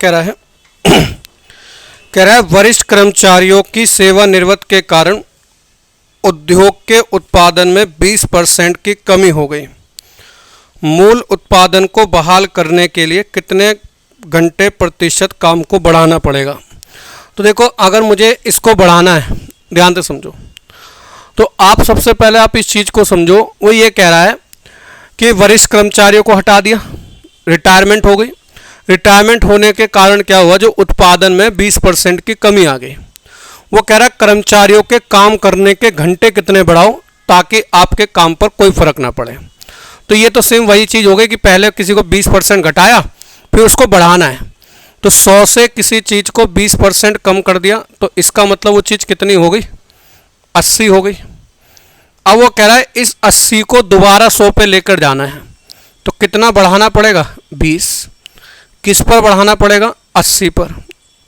कह रहा है कह रहा है वरिष्ठ कर्मचारियों की सेवानिवृत्ति के कारण उद्योग के उत्पादन में 20% की कमी हो गई। मूल उत्पादन को बहाल करने के लिए कितने घंटे प्रतिशत काम को बढ़ाना पड़ेगा। तो देखो, अगर मुझे इसको बढ़ाना है, ध्यान से समझो, तो आप सबसे पहले आप इस चीज़ को समझो। वो ये कह रहा है कि वरिष्ठ कर्मचारियों को हटा दिया, रिटायरमेंट हो गई। रिटायरमेंट होने के कारण क्या हुआ, जो उत्पादन में 20% की कमी आ गई। वो कह रहा है कर्मचारियों के काम करने के घंटे कितने बढ़ाओ ताकि आपके काम पर कोई फर्क ना पड़े। तो ये तो सेम वही चीज़ हो गई कि पहले किसी को 20% घटाया, फिर उसको बढ़ाना है। तो 100 से किसी चीज़ को 20% कम कर दिया, तो इसका मतलब वो चीज़ कितनी हो गई, 80 हो गई। अब वो कह रहा है इस 80 को दोबारा 100 पे लेकर जाना है, तो कितना बढ़ाना पड़ेगा, 20। किस पर बढ़ाना पड़ेगा, 80 पर,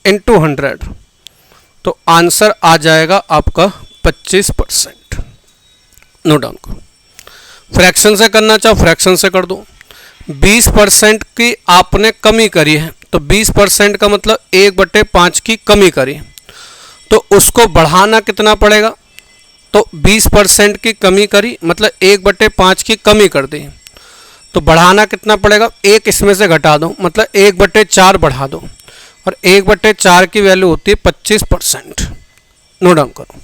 इंटू 100। तो आंसर आ जाएगा आपका 25%। नोट डाउन करो। फ्रैक्शन से करना चाहो फ्रैक्शन से कर दो। 20% की आपने कमी करी है, तो 20% का मतलब 1/5 की कमी करी, तो उसको बढ़ाना कितना पड़ेगा। तो 20% की कमी करी मतलब 1/5 की कमी कर दी, तो बढ़ाना कितना पड़ेगा, 1 इसमें से घटा दो मतलब 1/4 बढ़ा दो, और 1/4 की वैल्यू होती है 25%। नोट डाउन करो।